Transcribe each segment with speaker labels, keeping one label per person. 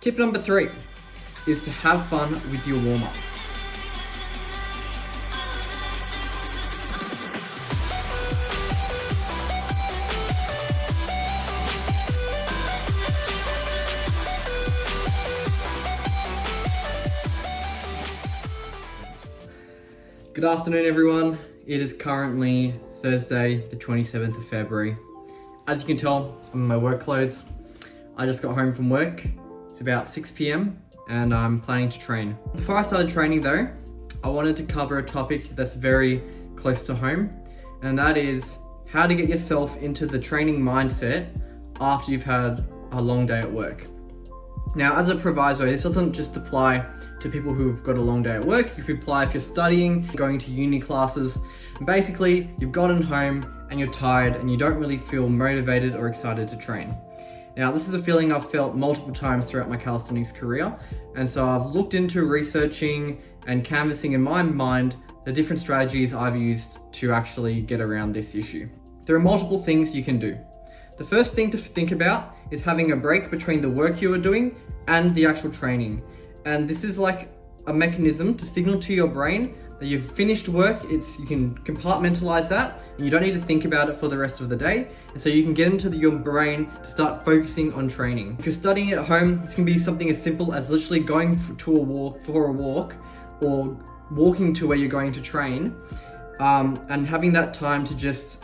Speaker 1: Tip number 3 is to have fun with your warm-up. Good afternoon, everyone. It is currently Thursday, the 27th of February. As you can tell, I'm in my work clothes. I just got home from work. It's about 6 p.m. and I'm planning to train. Before I started training though, I wanted to cover a topic that's very close to home, and that is how to get yourself into the training mindset after you've had a long day at work. Now, as a proviso, this doesn't just apply to people who've got a long day at work. It could apply if you're studying, going to uni classes, and basically you've gotten home and you're tired and you don't really feel motivated or excited to train. Now, this is a feeling I've felt multiple times throughout my calisthenics career, and so I've looked into researching and canvassing in my mind the different strategies I've used to actually get around this issue. There are multiple things you can do. The first thing to think about is having a break between the work you are doing and the actual training. And this is like a mechanism to signal to your brain that you've finished work. You can compartmentalize that and you don't need to think about it for the rest of the day. And so you can get into your brain to start focusing on training. If you're studying at home, this can be something as simple as literally going for a walk or walking to where you're going to train, and having that time to just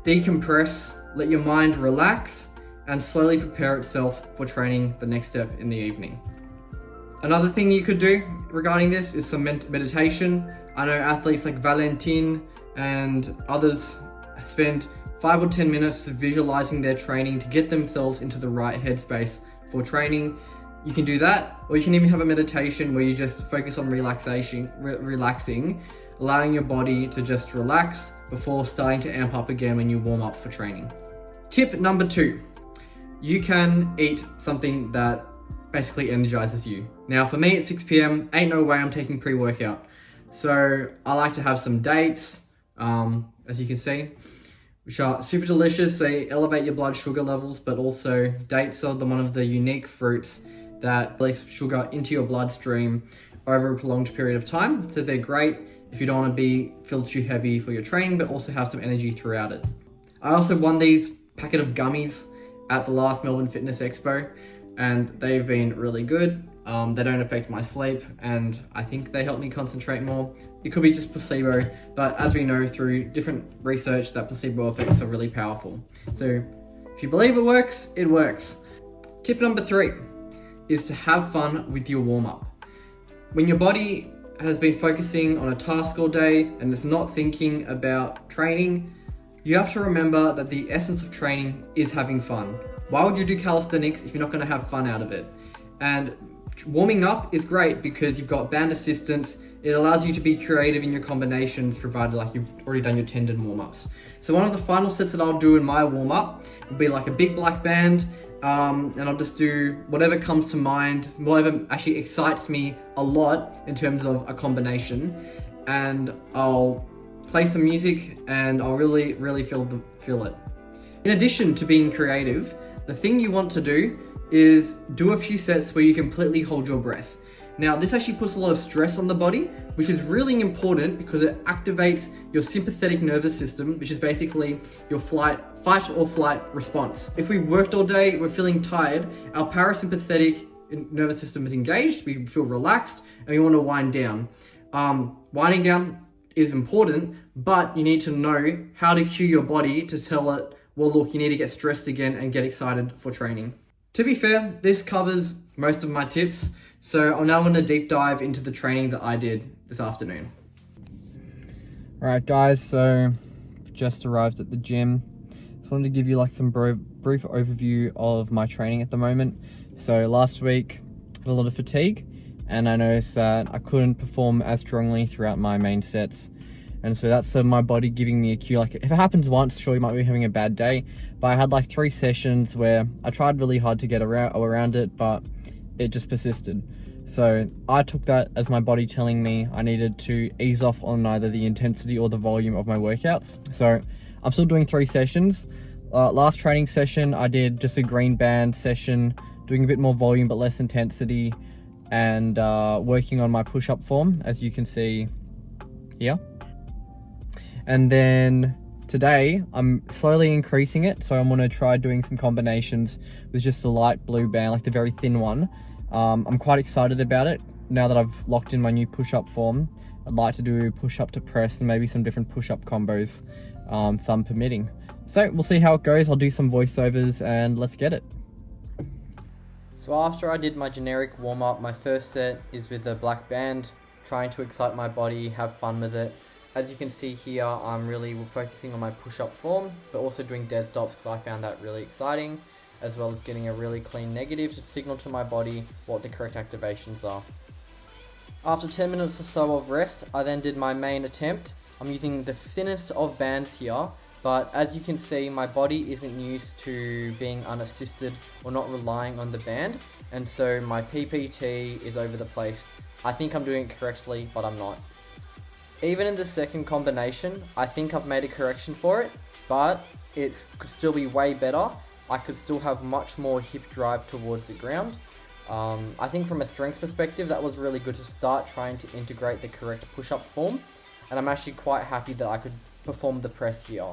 Speaker 1: decompress, let your mind relax, and slowly prepare itself for training the next step in the evening. Another thing you could do regarding this is some meditation. I know athletes like Valentin and others spend 5 or 10 minutes visualizing their training to get themselves into the right headspace for training. You can do that, or you can even have a meditation where you just focus on relaxing, allowing your body to just relax before starting to amp up again when you warm up for training. Tip number 2, you can eat something that basically energizes you. Now for me at 6 p.m, ain't no way I'm taking pre-workout. So I like to have some dates, as you can see, which are super delicious. They elevate your blood sugar levels, but also dates are one of the unique fruits that release sugar into your bloodstream over a prolonged period of time. So they're great if you don't want to feel too heavy for your training, but also have some energy throughout it. I also won these packet of gummies at the last Melbourne Fitness Expo, and they've been really good. They don't affect my sleep, and I think they help me concentrate more. It could be just placebo, but as we know through different research that placebo effects are really powerful. So if you believe it works, it works. Tip number 3 is to have fun with your warm-up. When your body has been focusing on a task all day and is not thinking about training, you have to remember that the essence of training is having fun. Why would you do calisthenics if you're not going to have fun out of it? And warming up is great because you've got band assistance. It allows you to be creative in your combinations, provided like you've already done your tendon warm-ups. So one of the final sets that I'll do in my warm-up will be like a big black band, and I'll just do whatever comes to mind, whatever actually excites me a lot in terms of a combination, and I'll play some music and I'll really feel it. In addition to being creative, the thing you want to do is do a few sets where you completely hold your breath. Now, this actually puts a lot of stress on the body, which is really important because it activates your sympathetic nervous system, which is basically your fight or flight response. If we've worked all day, we're feeling tired, our parasympathetic nervous system is engaged, we feel relaxed, and we want to wind down. Winding down is important, but you need to know how to cue your body to tell it, well, look, you need to get stressed again and get excited for training. To be fair, this covers most of my tips, so I'm now going to deep dive into the training that I did this afternoon. Alright guys, so I've just arrived at the gym. Just wanted to give you like some brief overview of my training at the moment. So last week, I had a lot of fatigue, and I noticed that I couldn't perform as strongly throughout my main sets. And so that's my body giving me a cue. Like if it happens once, sure, you might be having a bad day, but I had like 3 sessions where I tried really hard to get around it, but it just persisted. So I took that as my body telling me I needed to ease off on either the intensity or the volume of my workouts. So I'm still doing 3 sessions. Last training session, I did just a green band session doing a bit more volume but less intensity, and working on my push-up form, as you can see here. And then today I'm slowly increasing it, so I'm going to try doing some combinations with just the light blue band, like the very thin one. I'm quite excited about it now that I've locked in my new push-up form. I'd like to do push-up to press and maybe some different push-up combos, thumb permitting. So we'll see how it goes. I'll do some voiceovers and let's get it. So after I did my generic warm-up, my first set is with the black band, trying to excite my body, have fun with it. As you can see here, I'm really focusing on my push-up form, but also doing dead stops because I found that really exciting, as well as getting a really clean negative to signal to my body what the correct activations are. After 10 minutes or so of rest, I then did my main attempt. I'm using the thinnest of bands here, but as you can see, my body isn't used to being unassisted or not relying on the band, and so my PPT is over the place. I think I'm doing it correctly, but I'm not. Even in the second combination, I think I've made a correction for it, but it could still be way better. I could still have much more hip drive towards the ground. I think from a strength perspective, that was really good to start trying to integrate the correct push-up form, and I'm actually quite happy that I could perform the press here.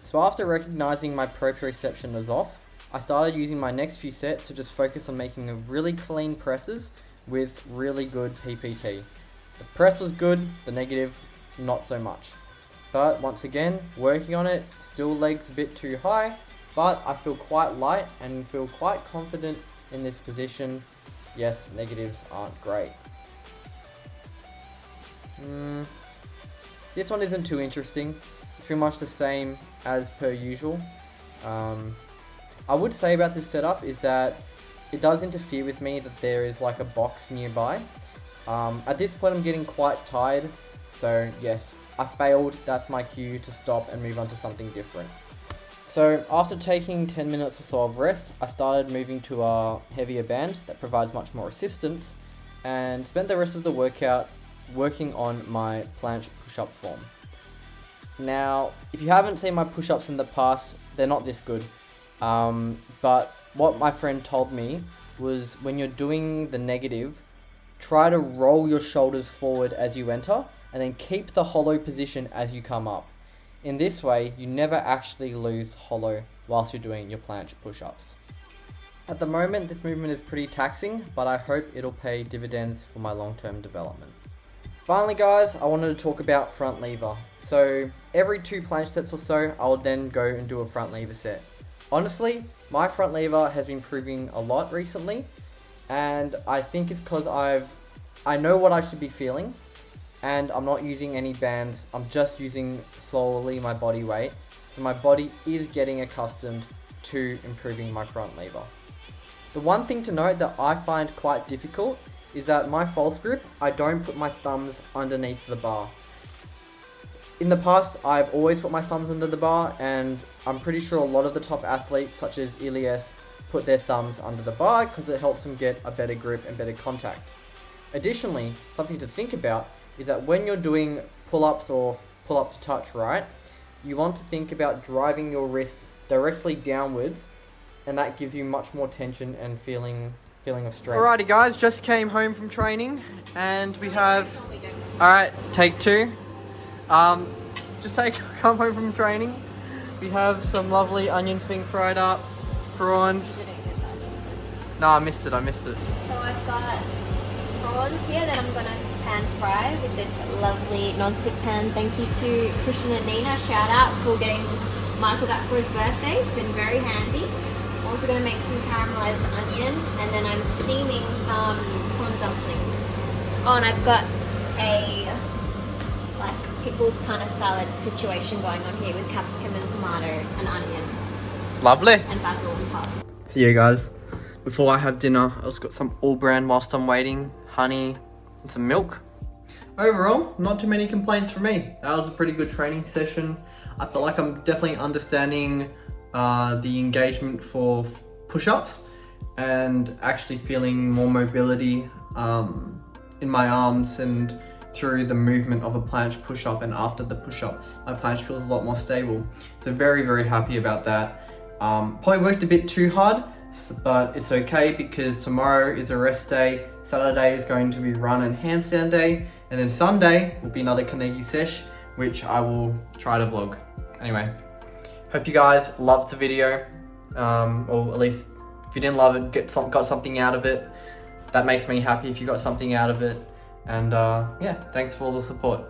Speaker 1: So after recognizing my proprioception is off, I started using my next few sets to just focus on making really clean presses with really good PPT. The press was good, the negative, not so much. But once again, working on it, still legs a bit too high, but I feel quite light and feel quite confident in this position. Yes, negatives aren't great. This one isn't too interesting. It's pretty much the same as per usual. I would say about this setup is that it does interfere with me that there is like a box nearby. At this point I'm getting quite tired, so yes, I failed. That's my cue to stop and move on to something different. So after taking 10 minutes or so of rest, I started moving to a heavier band that provides much more assistance, and spent the rest of the workout working on my planche push-up form. Now, if you haven't seen my push-ups in the past, they're not this good. But what my friend told me was when you're doing the negative, try to roll your shoulders forward as you enter, and then keep the hollow position as you come up. In this way, you never actually lose hollow whilst you're doing your planche push-ups. At the moment, this movement is pretty taxing, but I hope it'll pay dividends for my long-term development. Finally guys, I wanted to talk about front lever. So every 2 planche sets or so, I'll then go and do a front lever set. Honestly, my front lever has been improving a lot recently, and I think it's because I know what I should be feeling, and I'm not using any bands. I'm just using solely my body weight, so my body is getting accustomed to improving my front lever. The one thing to note that I find quite difficult is that my false grip, I don't put my thumbs underneath the bar. In the past, I've always put my thumbs under the bar, and I'm pretty sure a lot of the top athletes, such as Ilias, put their thumbs under the bar because it helps them get a better grip and better contact. Additionally, something to think about is that when you're doing pull-ups or pull-up to touch, right, you want to think about driving your wrist directly downwards, and that gives you much more tension and feeling of strength. Alrighty guys, just came home from training, and we have, alright, take 2. Come home from training. We have some lovely onions being fried up, prawns. No, I missed it. So
Speaker 2: I've got prawns here that I'm gonna pan fry with this lovely non-stick pan. Thank you to Christian and Nina, shout out for getting Michael that for his birthday. It's been very handy. I'm also going to make some caramelized onion, and then I'm steaming some prawn dumplings. Oh, and I've got a pickled kind of salad situation going on here with capsicum and tomato and onion.
Speaker 1: Lovely.
Speaker 2: And basil and parsley.
Speaker 1: So yeah guys, before I have dinner, I just got some all bran whilst I'm waiting, honey and some milk. Overall, not too many complaints from me. That was a pretty good training session. I feel like I'm definitely understanding the engagement for push-ups and actually feeling more mobility in my arms and through the movement of a planche push-up, and after the push-up my planche feels a lot more stable. So very happy about that. Probably worked a bit too hard, but it's okay because tomorrow is a rest day. Saturday is going to be run and handstand day, and then Sunday will be another Kanegi sesh, which I will try to vlog. Anyway, hope you guys loved the video, or at least if you didn't love it, got something out of it. That makes me happy if you got something out of it. And yeah, thanks for all the support.